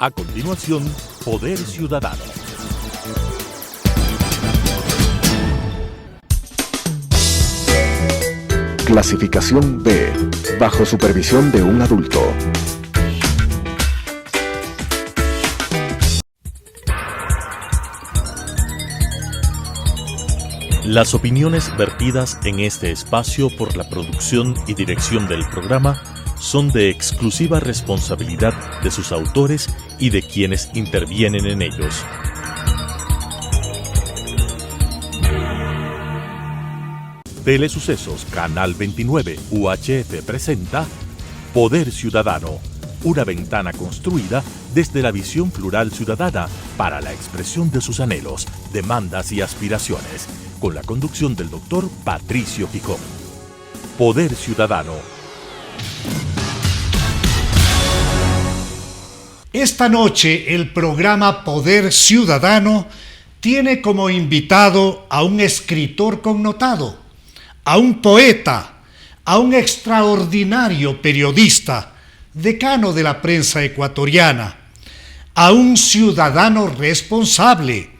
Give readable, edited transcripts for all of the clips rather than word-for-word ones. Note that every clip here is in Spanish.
A continuación, Poder Ciudadano. Clasificación B, bajo supervisión de un adulto. Las opiniones vertidas en este espacio por la producción y dirección del programa son de exclusiva responsabilidad de sus autores y de quienes intervienen en ellos. Telesucesos Canal 29 UHF presenta Poder Ciudadano, una ventana construida desde la visión plural ciudadana para la expresión de sus anhelos, demandas y aspiraciones, con la conducción del doctor Patricio Picón. Poder Ciudadano. Esta noche el programa Poder Ciudadano tiene como invitado a un escritor connotado, a un poeta, a un extraordinario periodista, decano de la prensa ecuatoriana, a un ciudadano responsable,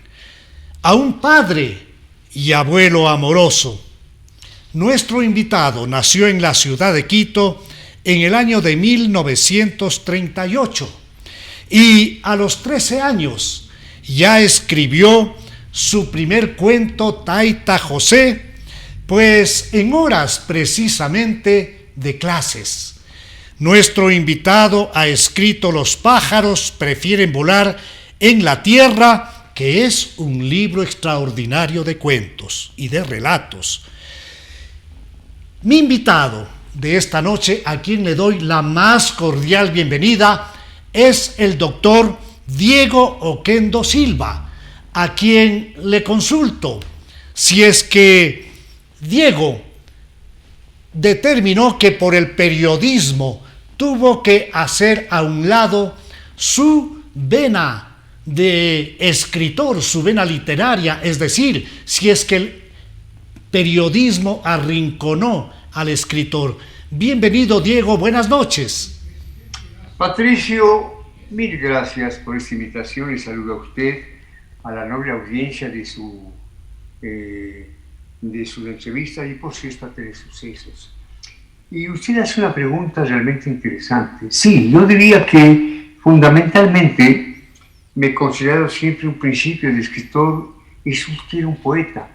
a un padre y abuelo amoroso. Nuestro invitado nació en la ciudad de Quito en el año de 1938 y a los 13 años ya escribió su primer cuento Taita José, pues en horas precisamente de clases. Nuestro invitado ha escrito Los pájaros prefieren volar en la tierra, que es un libro extraordinario de cuentos y de relatos. Mi invitado de esta noche, a quien le doy la más cordial bienvenida, es el doctor Diego Oquendo Silva, a quien le consulto si es que Diego determinó que por el periodismo tuvo que hacer a un lado su vena de escritor, su vena literaria, es decir, si es que el periodismo arrinconó al escritor. Bienvenido, Diego, buenas noches. Patricio, mil gracias por esta invitación y saludo a usted, a la noble audiencia de su entrevista y por cierto a Telesucesos. Y usted hace una pregunta realmente interesante. Sí, yo diría que fundamentalmente me he considerado siempre un principio de escritor y quiero un poeta.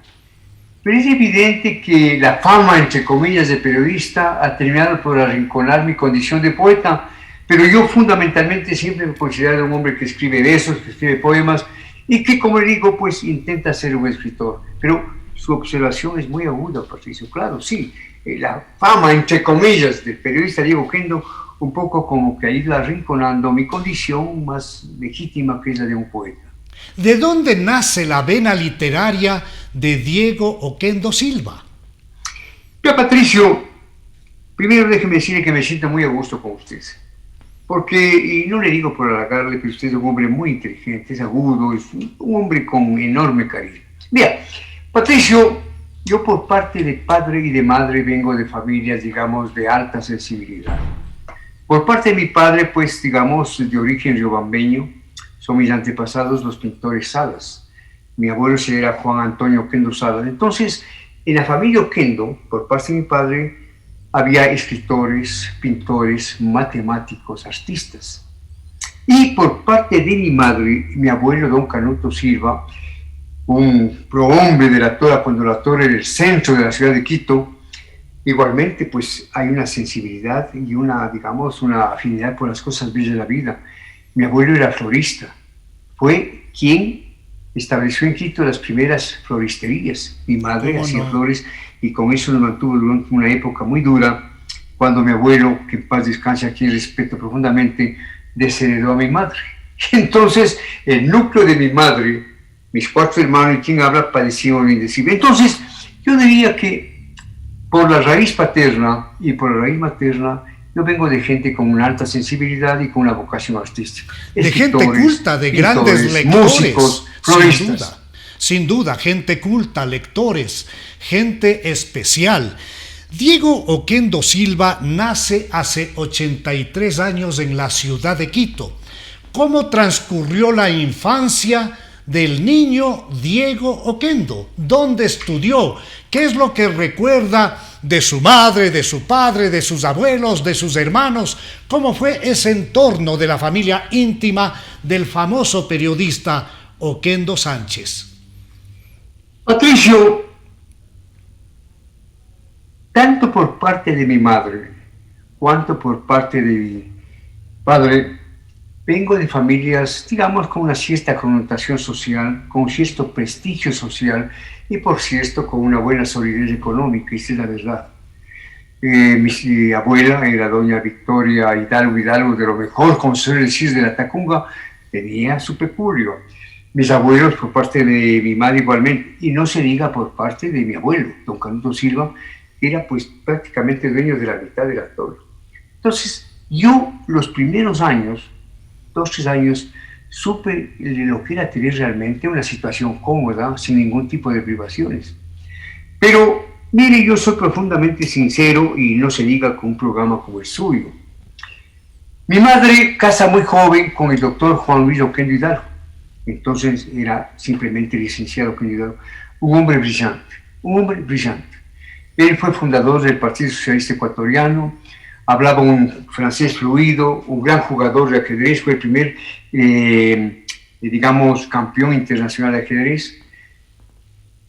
Pero es evidente que la fama, entre comillas, de periodista ha terminado por arrinconar mi condición de poeta, pero yo fundamentalmente siempre me he considerado un hombre que escribe versos, que escribe poemas y que, como le digo, pues intenta ser un escritor. Pero su observación es muy aguda, Patricio. Claro, sí, la fama, entre comillas, del periodista Diego Oquendo, un poco como que ha ido arrinconando mi condición más legítima, que es la de un poeta. ¿De dónde nace la vena literaria de Diego Oquendo Silva? Pero, Patricio, primero déjeme decirle que me siento muy a gusto con usted. Porque, y no le digo por halagarle, que usted es un hombre muy inteligente, es agudo, es un hombre con enorme carisma. Bien, Patricio, yo por parte de padre y de madre vengo de familias, digamos, de alta sensibilidad. Por parte de mi padre, pues, digamos, de origen riobambeño, son mis antepasados los pintores Salas. Mi abuelo se era Juan Antonio Oquendo Salas. Entonces, en la familia Oquendo, por parte de mi padre, había escritores, pintores, matemáticos, artistas. Y por parte de mi madre, mi abuelo don Canuto Silva, un prohombre de la Tora, cuando la Tora era el centro de la ciudad de Quito, igualmente pues hay una sensibilidad y una, digamos, una afinidad por las cosas bellas de la vida. Mi abuelo era florista, fue quien estableció en Quito las primeras floristerías. Mi madre hacía flores y con eso nos mantuvo durante una época muy dura, cuando mi abuelo, que en paz descanse, aquí respeto profundamente, desheredó a mi madre. Entonces, el núcleo de mi madre, mis 4 hermanos y quien habla, padecían indecible. Entonces, yo diría que por la raíz paterna y por la raíz materna, yo vengo de gente con una alta sensibilidad y con una vocación artística. De gente culta, de grandes lectores, músicos, floristas. Sin duda, gente culta, lectores, gente especial. Diego Oquendo Silva nace hace 83 años en la ciudad de Quito, ¿Cómo transcurrió la infancia del niño Diego Oquendo? ¿Dónde estudió? ¿Qué es lo que recuerda de su madre, de su padre, de sus abuelos, de sus hermanos? ¿Cómo fue ese entorno de la familia íntima del famoso periodista Oquendo Sánchez? Patricio, tanto por parte de mi madre, cuanto por parte de mi padre, vengo de familias, digamos, con una cierta connotación social, con un cierto prestigio social y, por cierto, con una buena solidez económica, esa es la verdad. Mi abuela era doña Victoria Hidalgo, de lo mejor, como se suele decir, de la Tacunga, tenía su peculio. Mis abuelos, por parte de mi madre igualmente, y no se diga por parte de mi abuelo, don Canuto Silva, era pues prácticamente dueño de la mitad del atol. Entonces, yo los primeros años, 2-3 años, supe lo que era tener realmente una situación cómoda, sin ningún tipo de privaciones. Pero, mire, yo soy profundamente sincero y no se diga con un programa como el suyo. Mi madre casa muy joven con el doctor Juan Luis Oquendo Hidalgo. Entonces era simplemente licenciado Oquendo Hidalgo. Un hombre brillante, un hombre brillante. Él fue fundador del Partido Socialista Ecuatoriano, hablaba un francés fluido, un gran jugador de ajedrez, fue el primer, digamos, campeón internacional de ajedrez.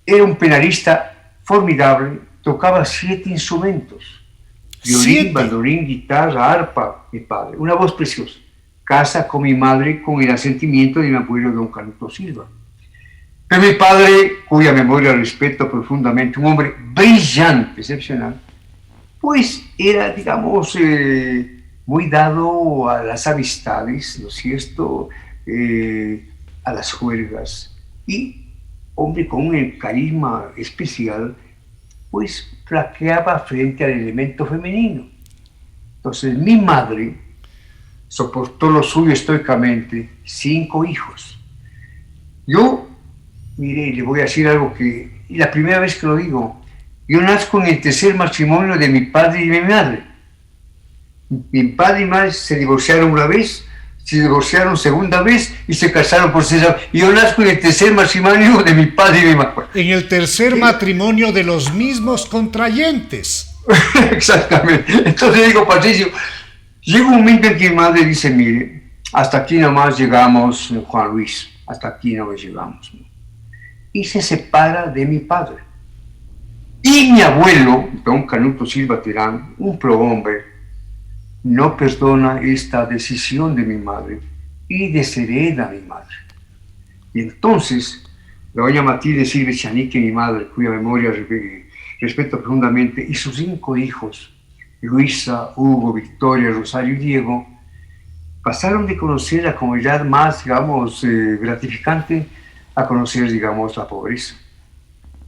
Era un penalista formidable, tocaba 7 instrumentos: violín, bandorín, guitarra, arpa, mi padre. Una voz preciosa. Casa con mi madre con el asentimiento de mi abuelo don Canuto Silva. Pero mi padre, cuya memoria respeto profundamente, un hombre brillante, excepcional, pues era, digamos, muy dado a las amistades, ¿no es cierto?, a las juergas, y hombre con un carisma especial, pues flaqueaba frente al elemento femenino. Entonces mi madre soportó lo suyo estoicamente, 5 hijos. Yo, mire, le voy a decir algo que, y la primera vez que lo digo, yo nazco en el tercer matrimonio de mi padre y de mi madre. Mi padre y mi madre se divorciaron una vez, se divorciaron segunda vez y se casaron por tercera vez. Y yo nazco en el tercer matrimonio de mi padre y de mi madre. En el tercer matrimonio de los mismos contrayentes. Exactamente. Entonces digo, Patricio, llega un momento en que mi madre dice, mire, hasta aquí nomás llegamos, Juan Luis, hasta aquí nomás llegamos. Y se separa de mi padre. Y mi abuelo, don Canuto Silva Terán, un prohombre, no perdona esta decisión de mi madre y deshereda a mi madre. Y entonces, la doña Matilde Silva Chanique, mi madre, cuya memoria respeto profundamente, y sus 5 hijos, Luisa, Hugo, Victoria, Rosario y Diego, pasaron de conocer la comunidad más, digamos, gratificante a conocer, digamos, la pobreza.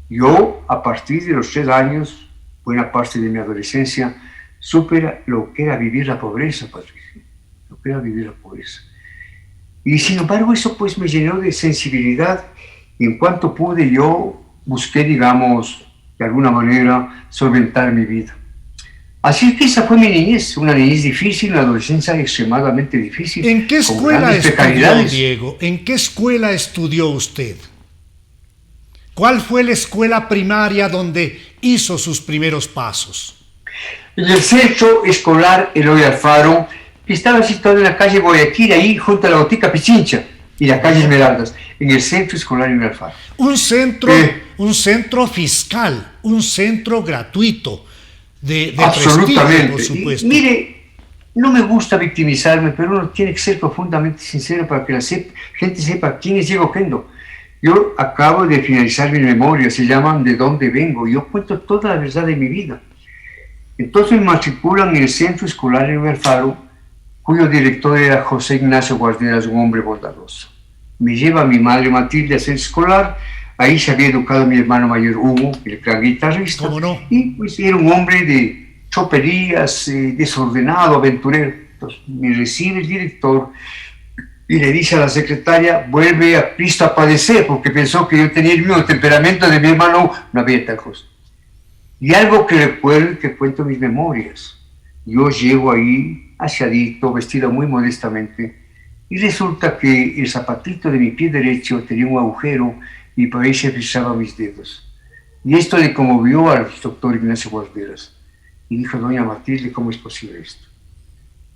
Yo, a partir de los 3 años, buena parte de mi adolescencia, supe lo que era vivir la pobreza, Patricio, lo que era vivir la pobreza. Y sin embargo, eso pues me llenó de sensibilidad, y en cuanto pude yo busqué, digamos, de alguna manera, solventar mi vida. Así que esa fue mi niñez, una niñez difícil, una adolescencia extremadamente difícil. ¿En qué escuela estudió, Diego? ¿En qué escuela estudió usted? ¿Cuál fue la escuela primaria donde hizo sus primeros pasos? En el centro escolar Eloy Alfaro, que estaba situado en la calle Guayaquil, ahí junto a la botica Pichincha y la calle Esmeraldas, en el centro escolar Eloy Alfaro. Un centro fiscal, un centro gratuito, de absolutamente, prestigio, por supuesto. Mire, no me gusta victimizarme, pero uno tiene que ser profundamente sincero para que la gente sepa quién es Diego Oquendo. Yo acabo de finalizar mi memoria, se llaman ¿De dónde vengo? Yo cuento toda la verdad de mi vida. Entonces me matriculan en el centro escolar en Alfaro, cuyo director era José Ignacio Guarderas, un hombre bondadoso. Me lleva mi madre Matilde al centro escolar, ahí se había educado mi hermano mayor Hugo, el gran guitarrista. ¿Cómo no? Y pues era un hombre de choperías, desordenado, aventurero. Entonces me recibe el director y le dice a la secretaria, vuelve a Cristo a padecer, porque pensó que yo tenía el mismo temperamento de mi hermano. No había tal cosa. Y algo que recuerdo, que cuento mis memorias. Yo llego ahí, aseadito, vestido muy modestamente, Y resulta que el zapatito de mi pie derecho tenía un agujero y por ahí se frisaban mis dedos. Y esto le conmovió al doctor Ignacio Guarderas. Y dijo, doña Matilde, ¿cómo es posible esto?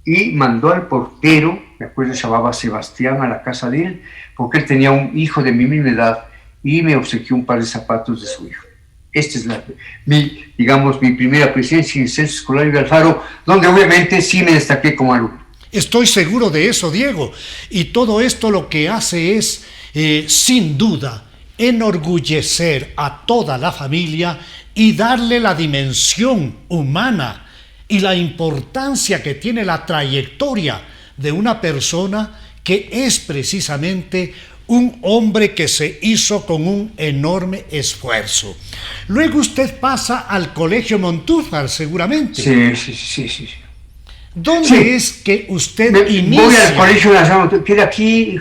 Y mandó al portero, me acuerdo se llamaba Sebastián, a la casa de él, porque él tenía un hijo de mi misma edad y me obsequió un par de zapatos de su hijo. Esta es mi primera presencia en el Centro Escolar de Alfaro, donde obviamente sí me destaqué como alumno. Estoy seguro de eso, Diego. Y todo esto lo que hace es, sin duda, enorgullecer a toda la familia y darle la dimensión humana y la importancia que tiene la trayectoria de una persona que es precisamente un hombre que se hizo con un enorme esfuerzo. Luego usted pasa al Colegio Montúfar, seguramente. Sí. ¿Dónde es que usted inicia? Voy al Colegio Nacional, queda aquí,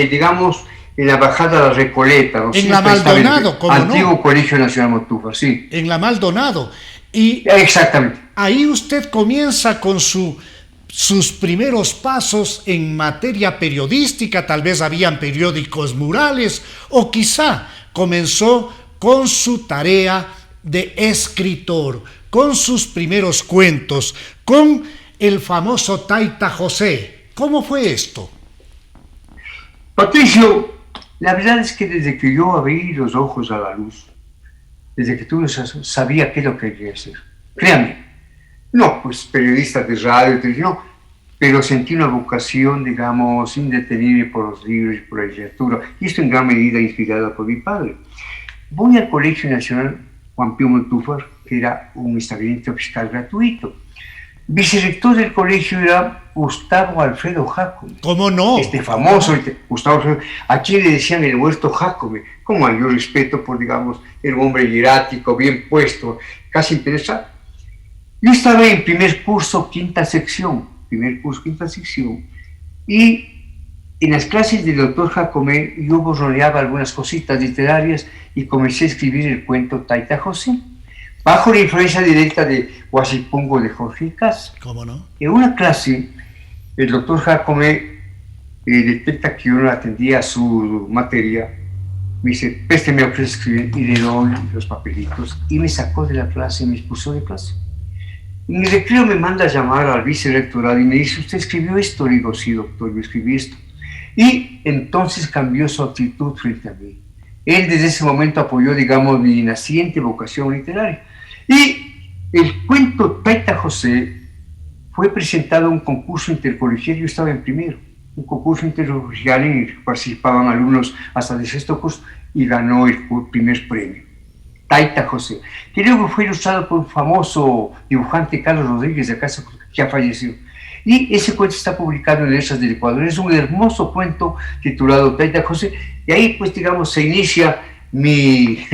digamos, en la bajada de la Recoleta. ¿No? En la Maldonado, ¿cómo no? Antiguo Colegio Nacional Montúfar, sí. En la Maldonado. Y exactamente. Ahí usted comienza con sus primeros pasos en materia periodística, tal vez habían periódicos murales, o quizá comenzó con su tarea de escritor, con sus primeros cuentos, con el famoso Taita José. ¿Cómo fue esto? Patricio, la verdad es que desde que yo abrí los ojos a la luz, desde que tú sabía qué es lo que quería hacer, créame, no, pues periodista de radio, televisión, no, pero sentí una vocación, digamos, indetenible por los libros y por la literatura, y esto en gran medida inspirada por mi padre. Voy al Colegio Nacional Juan Pío Montúfar, que era un establecimiento fiscal gratuito. Vicerrector del colegio era Gustavo Alfredo Jácome. ¿Cómo no? Famoso Gustavo Alfredo, a quien le decían el muerto Jácome, con mayor respeto por, digamos, el hombre hierático, bien puesto, casi interesado. Yo estaba en primer curso, quinta sección, y en las clases del doctor Jácome yo borroneaba algunas cositas literarias y comencé a escribir el cuento Taita José, bajo la influencia directa de Huasipungo de Jorge Cas. ¿Cómo no? En una clase, el doctor Jácome detecta que yo no atendía a su materia, me dice, présteme a escribir, y le doy los papelitos, y me sacó de la clase, me expulsó de clase. En el recreo me manda a llamar al vicerrectorado y me dice, ¿usted escribió esto? Le digo, sí, doctor, yo escribí esto. Y entonces cambió su actitud frente a mí. Él desde ese momento apoyó, digamos, mi naciente vocación literaria. Y el cuento Taita José fue presentado a un concurso intercolegial, yo estaba en primero, un concurso intercolegial en el que participaban alumnos hasta de sexto curso y ganó el primer premio. Taita José, que luego fue ilustrado por un famoso dibujante, Carlos Rodríguez, de acá, que ha fallecido. Y ese cuento está publicado en Letras del Ecuador. Es un hermoso cuento titulado Taita José, y ahí, pues, digamos, se inicia mi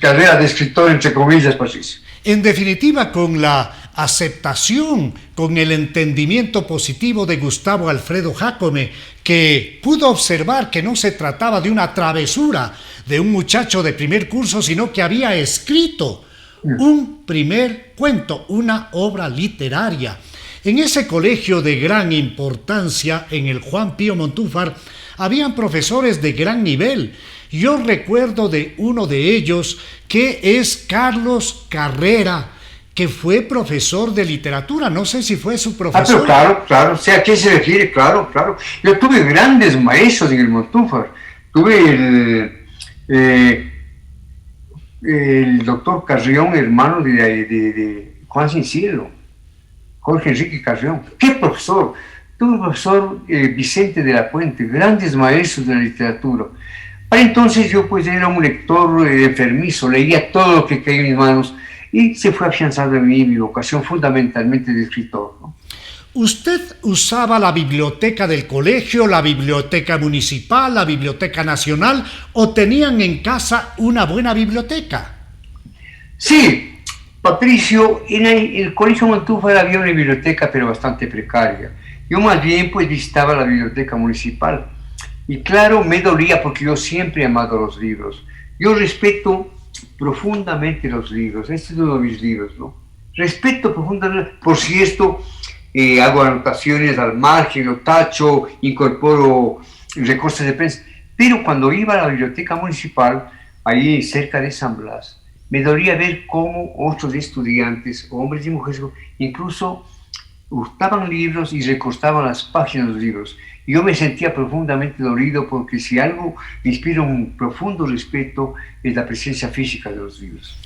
carrera de escritor, entre comillas, Patricio. En definitiva, con la aceptación, con el entendimiento positivo de Gustavo Alfredo Jácome, que pudo observar que no se trataba de una travesura de un muchacho de primer curso, sino que había escrito un primer cuento, una obra literaria. En ese colegio de gran importancia, en el Juan Pío Montúfar, habían profesores de gran nivel. Yo recuerdo de uno de ellos, que es Carlos Carrera, que fue profesor de literatura. No sé si fue su profesor. Pero claro, o sea, ¿a qué se refiere? Claro. Yo tuve grandes maestros en el Montúfar. Tuve el doctor Carrión, hermano de Juan Cincelo, Jorge Enrique Carrión. ¡Qué profesor! Tuve un profesor Vicente de la Puente, grandes maestros de la literatura. Para entonces yo, pues, era un lector enfermizo, leía todo lo que caía en mis manos y se fue afianzando en mí mi vocación fundamentalmente de escritor, ¿no? ¿Usted usaba la biblioteca del colegio, la biblioteca municipal, la biblioteca nacional, o tenían en casa una buena biblioteca? Sí, Patricio, en el Colegio Montúfar había una biblioteca, pero bastante precaria. Yo más bien, pues, visitaba la biblioteca municipal. Y claro, me dolía porque yo siempre he amado los libros. Yo respeto profundamente los libros. Este es uno de mis libros, ¿no? Respeto profundamente. Por cierto, hago anotaciones al margen, lo tacho, incorporo recortes de prensa. Pero cuando iba a la biblioteca municipal, ahí cerca de San Blas, me dolía ver cómo otros estudiantes, hombres y mujeres, incluso hurtaban libros y recortaban las páginas de los libros. Y yo me sentía profundamente dolido porque si algo me inspira un profundo respeto es la presencia física de los libros.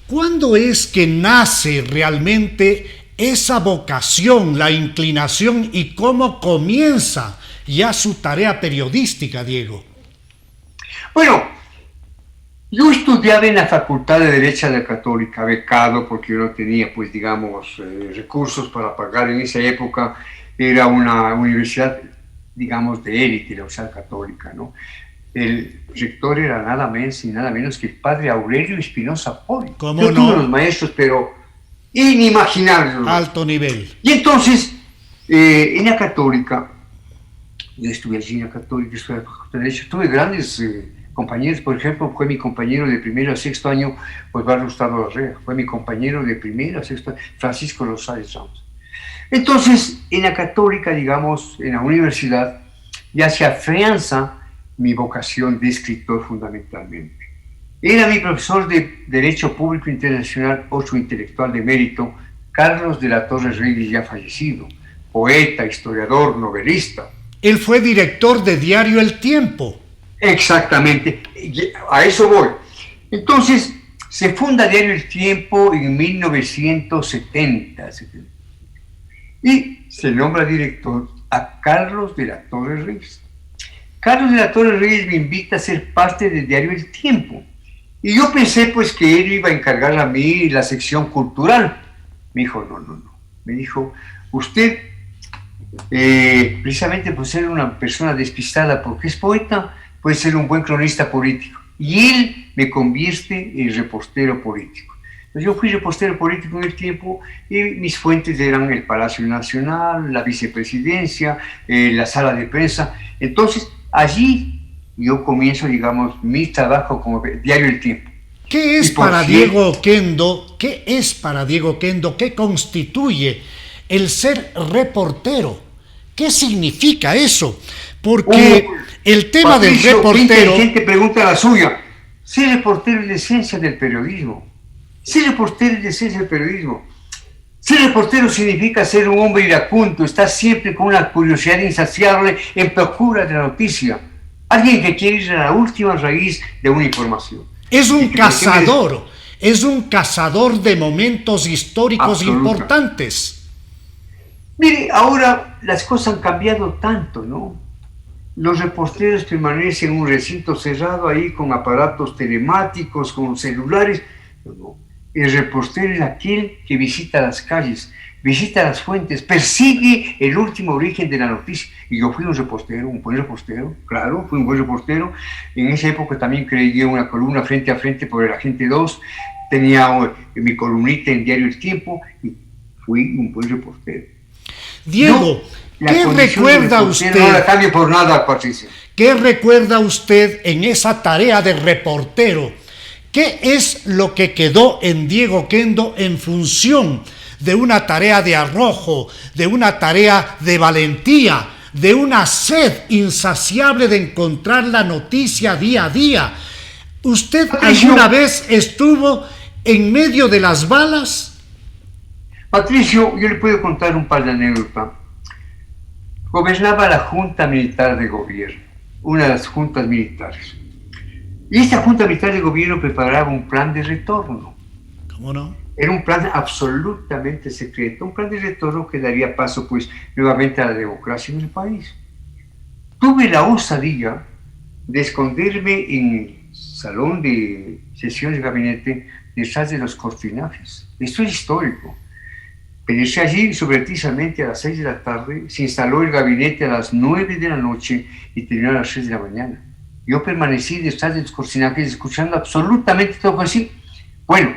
¿Cuándo es que nace realmente esa vocación, la inclinación y cómo comienza ya su tarea periodística, Diego? Bueno, yo estudiaba en la Facultad de Derecho de la Católica, becado porque yo no tenía, pues digamos, recursos para pagar en esa época. Era una universidad, digamos, de élite, la Universidad Católica, ¿no? El rector era nada menos y nada menos que el padre Aurelio Espinosa Poli. ¿Cómo Yo no? tuve unos maestros, pero inimaginables. Alto nivel. Y entonces, en la Católica, yo estuve allí en la Católica, estuve en la Facultad de Derecho, tuve grandes compañeros. Por ejemplo, fue mi compañero de primero a sexto año, pues Osvaldo Hurtado Larrea, fue mi compañero de primero a sexto año, Francisco Rosales Ramos. Entonces, en la Católica, digamos, en la universidad, ya se afianza mi vocación de escritor fundamentalmente. Era mi profesor de Derecho Público Internacional, otro intelectual de mérito, Carlos de la Torre Reyes, ya fallecido, poeta, historiador, novelista. Él fue director de Diario El Tiempo. Exactamente, a eso voy. Entonces, se funda Diario El Tiempo en 1970 y se nombra director a Carlos de la Torre Reyes. Carlos de la Torre Reyes me invita a ser parte del Diario El Tiempo. Y yo pensé pues que él iba a encargar a mí la sección cultural. Me dijo, no. Me dijo, usted, precisamente por ser una persona despistada porque es poeta, puede ser un buen cronista político. Y él me convierte en reportero político. Entonces yo fui reportero político en El Tiempo y mis fuentes eran el Palacio Nacional, la vicepresidencia, la sala de prensa. Entonces allí yo comienzo, digamos, mi trabajo como Diario El Tiempo. ¿Qué es para Diego Oquendo? ¿Qué es para Diego Oquendo? ¿Qué constituye el ser reportero? ¿Qué significa eso? Porque el tema Patricio, del reportero... Gente pregunta la suya. Ser reportero es la esencia del periodismo. Ser reportero es la esencia del periodismo. Ser reportero significa ser un hombre iracundo, estar siempre con una curiosidad insaciable en procura de la noticia. Alguien que quiere ir a la última raíz de una información. Es un cazador, es un cazador de momentos históricos importantes. Mire, ahora las cosas han cambiado tanto, ¿no? Los reporteros permanecen en un recinto cerrado ahí con aparatos telemáticos, con celulares. No. El reportero es aquel que visita las calles, visita las fuentes, persigue el último origen de la noticia. Y yo fui un reportero, un buen reportero, claro, fui un buen reportero. En esa época también creé una columna frente a frente por el Agente 2, tenía mi columnita en Diario El Tiempo y fui un buen reportero. Diego, ¿qué recuerda usted? No la cambio por nada, Patricia. ¿Qué recuerda usted en esa tarea de reportero? ¿Qué es lo que quedó en Diego Oquendo en función de una tarea de arrojo, de una tarea de valentía, de una sed insaciable de encontrar la noticia día a día? ¿Usted alguna vez estuvo en medio de las balas? Patricio, yo le puedo contar un par de anécdotas. Gobernaba la Junta Militar de Gobierno, una de las juntas militares. Y esta Junta Militar de Gobierno preparaba un plan de retorno. ¿Cómo no? Era un plan absolutamente secreto, un plan de retorno que daría paso, pues, nuevamente a la democracia en el país. Tuve la osadía de esconderme en el salón de sesiones de gabinete detrás de los cortinajes. Esto es histórico. Penetré allí sobreprecisamente a las 6 de la tarde, se instaló el gabinete a las 9 de la noche y terminó a las 6 de la mañana. Yo permanecí detrás de los cortinajes escuchando absolutamente todo así. Bueno,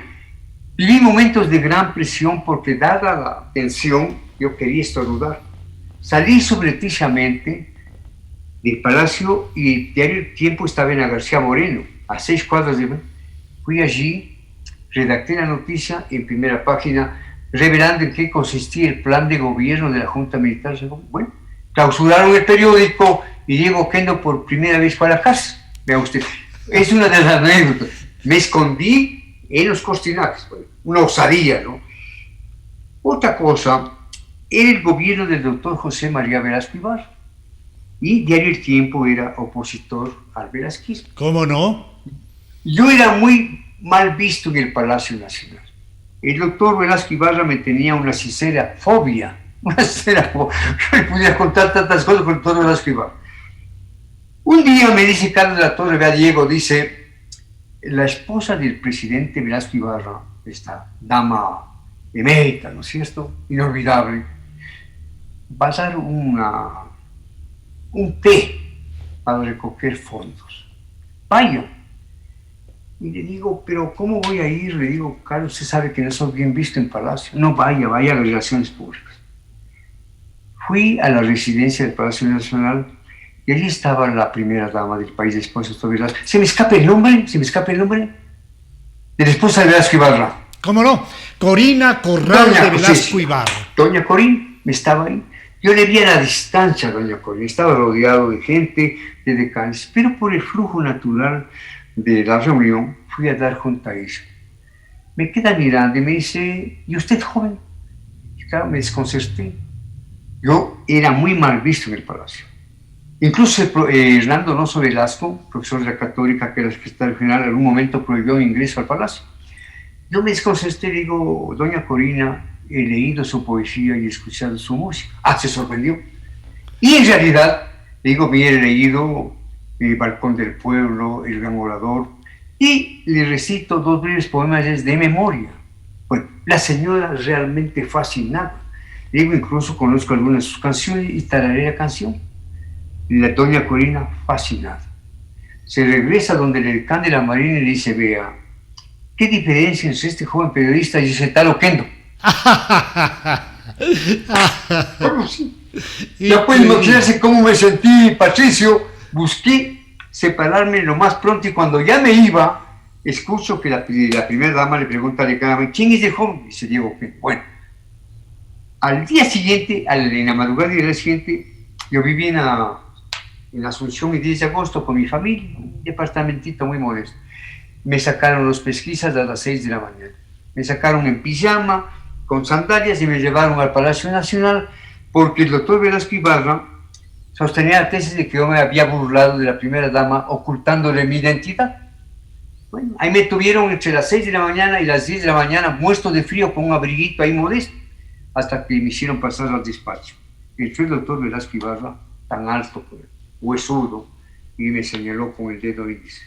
viví momentos de gran presión porque, dada la tensión, yo quería estornudar. Salí sobreprecisamente del palacio y el Diario El Tiempo estaba en la García Moreno, a 6 cuadras de... Fui allí, redacté la noticia en primera página. revelando en qué consistía el plan de gobierno de la Junta Militar. Bueno, clausuraron el periódico y Diego Oquendo por primera vez fue a la cárcel. Vea usted, es una de las anécdotas. Me escondí en los cortinajes, bueno, una osadía, ¿no? Otra cosa, era el gobierno del doctor José María Velasco Ibarra. Y Diario El Tiempo era opositor al velasquismo. ¿Cómo no? Yo era muy mal visto en el Palacio Nacional. El doctor Velasco Ibarra me tenía una sincera fobia. Una sincera fobia. Yo le podía contar tantas cosas con el doctor Velasco Ibarra. Un día me dice Carlos de la Torre Gallego, dice, la esposa del presidente Velasco Ibarra, esta dama emérita, ¿no es cierto? Inolvidable, va a dar un té para recoger fondos. Vaya. Y le digo, pero ¿cómo voy a ir? Le digo, Carlos, usted sabe que no soy bien visto en Palacio. No, vaya a las relaciones públicas. Fui a la residencia del Palacio Nacional y allí estaba la primera dama del país, la esposa de Velasco. ¿Se me escapa el nombre? De la esposa de Velasco Ibarra. ¿Cómo no? Corina Corral de Velasco Ibarra. Doña Corín estaba ahí. Yo le vi a la distancia a doña Corín. Estaba rodeado de gente, de decanes, pero por el flujo natural de la reunión fui a dar junto a ella. Me queda mirando y me dice, ¿y usted, joven? Y claro, me desconcerté. Yo era muy mal visto en el Palacio. Incluso Hernando Alonso Velasco, profesor de la Católica, que era el secretario general, en algún momento prohibió ingreso al Palacio. Yo me desconcerté y digo, doña Corina, he leído su poesía y he escuchado su música. Ah, se sorprendió. Y en realidad, le digo, me he leído El Balcón del Pueblo, El Gran Orador, y le recito 2 breves poemas de memoria. Bueno, la señora realmente fascinada. Le digo, incluso conozco algunas de sus canciones y tararé la canción. La doña Corina fascinada. Se regresa donde el decán de la Marina y le dice, vea, ¿qué diferencia entre este joven periodista y ese tal Oquendo? Bueno, sí. Ya pueden imaginarse cómo me sentí, Patricio. Busqué separarme lo más pronto y cuando ya me iba, escucho que la primera dama le pregunta al decano, ¿quién es el joven? Dice Diego Oquendo. Bueno, al día siguiente, en la madrugada del día siguiente, yo viví en Asunción el 10 de agosto con mi familia, un departamentito muy modesto. Me sacaron los pesquisas a las 6 de la mañana. Me sacaron en pijama, con sandalias y me llevaron al Palacio Nacional porque el doctor Velasco Ibarra sostenía la tesis de que yo me había burlado de la primera dama ocultándole mi identidad. Bueno, ahí me tuvieron entre las 6 de la mañana y las 10 de la mañana muerto de frío con un abriguito ahí modesto hasta que me hicieron pasar al despacho. Entró el doctor Velasco Ibarra, tan alto, huesudo, y me señaló con el dedo índice.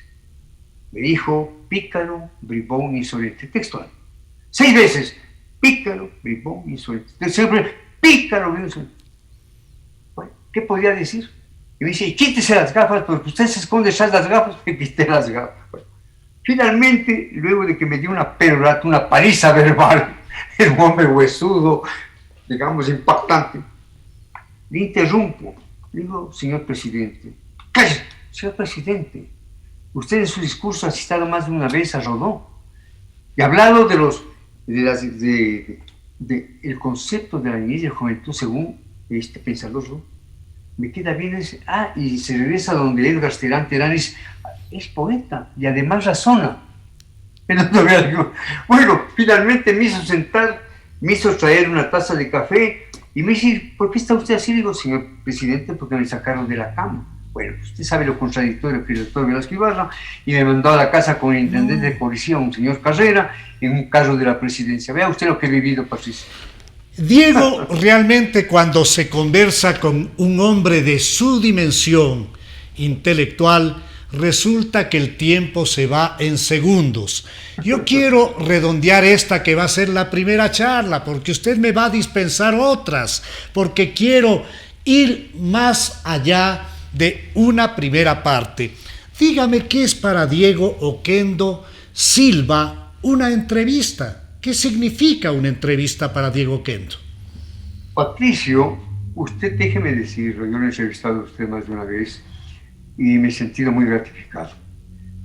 Me dijo, pícaro, bribón, insolente. Textual. 6 veces. Pícaro, bribón, insolente. Siempre, pícaro, bribón, insolente. Bueno, ¿qué podía decir? Y me dice, quítese las gafas, porque usted se esconde detrás de las gafas. Me quité las gafas. Bueno, finalmente, luego de que me dio una perorata, una paliza verbal, el hombre huesudo, digamos, impactante, le interrumpo. Le digo, señor presidente, cállate, señor presidente. Usted en su discurso ha citado más de una vez a Rodó y ha hablado el concepto de la niñez y la juventud según este pensador Rodó. Me queda bien ese. Ah, y se regresa donde Edgar Sterán Terán es poeta y además razona. Bueno, finalmente me hizo sentar, me hizo traer una taza de café y me dice, ¿por qué está usted así? Digo, señor presidente, porque me sacaron de la cama. Bueno, usted sabe lo contradictorio que es el doctor Velasco Ibarra, y me mandó a la casa con el intendente de policía, un señor Carrera, en un caso de la presidencia. Vea usted lo que he vivido, Patricio. Diego, realmente cuando se conversa con un hombre de su dimensión intelectual, resulta que el tiempo se va en segundos. Yo quiero redondear esta que va a ser la primera charla, porque usted me va a dispensar otras, porque quiero ir más allá de una primera parte. Dígame qué es para Diego Oquendo Silva una entrevista. ¿Qué significa una entrevista para Diego Oquendo? Patricio, usted déjeme decirlo, yo lo he entrevistado a usted más de una vez y me he sentido muy gratificado.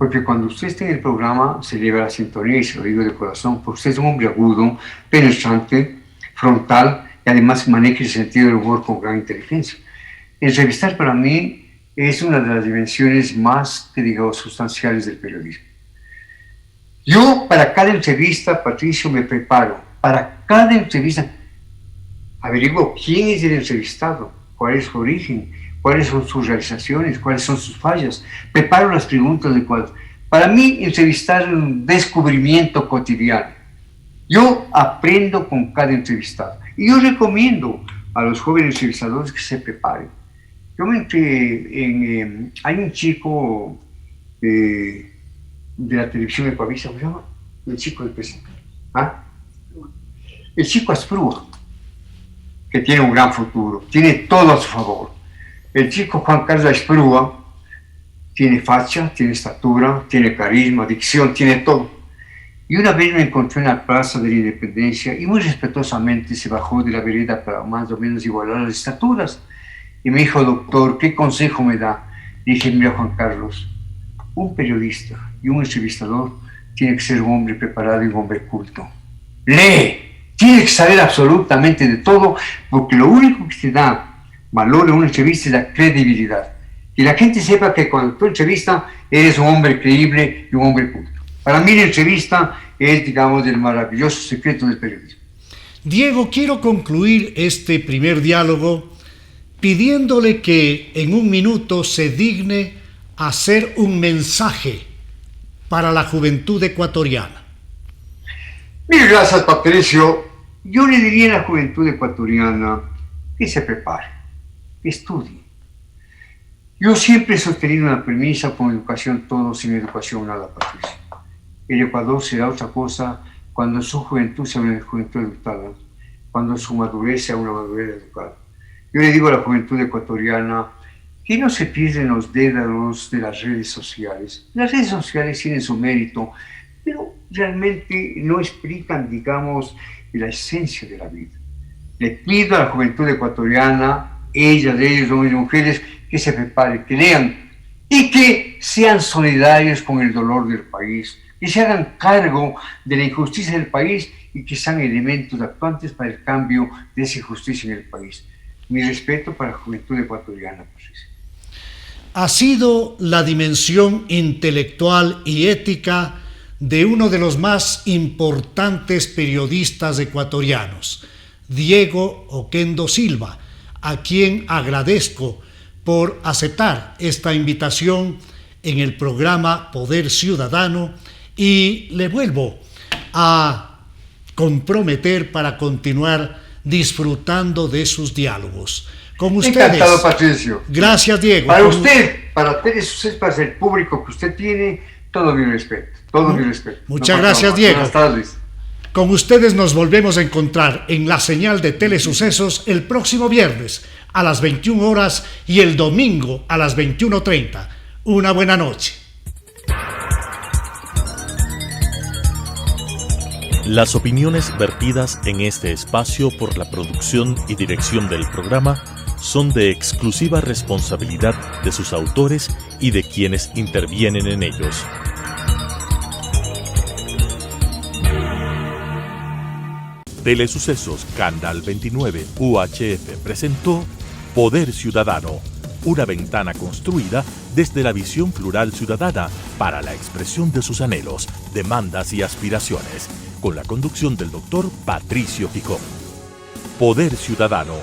porque cuando usted está en el programa se eleva la sintonía, y se lo digo de corazón, porque usted es un hombre agudo, penetrante, frontal, y además maneja el sentido del humor con gran inteligencia. Entrevistar para mí es una de las dimensiones más, que digamos, sustanciales del periodismo. Yo para cada entrevista, Patricio, me preparo. Para cada entrevista averiguo quién es el entrevistado, cuál es su origen, cuáles son sus realizaciones, cuáles son sus fallas. Preparo las preguntas adecuadas. Para mí, entrevistar es un descubrimiento cotidiano. Yo aprendo con cada entrevistado. Y yo recomiendo a los jóvenes entrevistadores que se preparen. Yo me entré en... hay un chico de la televisión de Coavisa, ¿cómo se llama? El chico del presidente. ¿Ah? El chico Asprúa, que tiene un gran futuro, tiene todo a su favor. El chico Juan Carlos Asprúa tiene facha, tiene estatura, tiene carisma, dicción, tiene todo. Y una vez me encontré en la Plaza de la Independencia y muy respetuosamente se bajó de la vereda para más o menos igualar las estaturas. Y me dijo, doctor, ¿qué consejo me da? Dije, mira Juan Carlos, un periodista y un entrevistador tiene que ser un hombre preparado y un hombre culto. Lee, tiene que saber absolutamente de todo, porque lo único que te da valor en una entrevista es la credibilidad. Que la gente sepa que cuando tú entrevistas eres un hombre creíble y un hombre culto. Para mí la entrevista es, digamos, el maravilloso secreto del periodismo. Diego, quiero concluir este primer diálogo pidiéndole que en un minuto se digne hacer un mensaje para la juventud ecuatoriana. Mil gracias, Patricio. Yo le diría a la juventud ecuatoriana que se prepare, que estudie. Yo siempre he sostenido una premisa: con educación todo, sin educación nada, Patricio. El Ecuador será otra cosa cuando su juventud sea una juventud educada, cuando su madurez sea una madurez educada. Yo le digo a la juventud ecuatoriana que no se pierden los dédalos de las redes sociales. Las redes sociales tienen su mérito, pero realmente no explican, digamos, la esencia de la vida. Le pido a la juventud ecuatoriana, ellas, ellos, hombres y mujeres, que se preparen, que lean y que sean solidarios con el dolor del país, que se hagan cargo de la injusticia del país y que sean elementos actuantes para el cambio de esa injusticia en el país. Mi respeto para la juventud ecuatoriana, Patricio. Ha sido la dimensión intelectual y ética de uno de los más importantes periodistas ecuatorianos, Diego Oquendo Silva, a quien agradezco por aceptar esta invitación en el programa Poder Ciudadano, y le vuelvo a comprometer para continuar disfrutando de sus diálogos. Con ustedes. Encantado, Patricio. Gracias, Diego. Para usted, para el público que usted tiene, todo mi respeto. Todo mi respeto. Muchas gracias, Diego. Buenas tardes. Con ustedes nos volvemos a encontrar en la señal de Telesucesos el próximo viernes a las 21 horas y el domingo a las 21:30. Una buena noche. Las opiniones vertidas en este espacio por la producción y dirección del programa son de exclusiva responsabilidad de sus autores y de quienes intervienen en ellos. Telesucesos Canal 29 UHF presentó Poder Ciudadano, una ventana construida desde la visión plural ciudadana para la expresión de sus anhelos, demandas y aspiraciones, con la conducción del doctor Patricio Picón. Poder Ciudadano.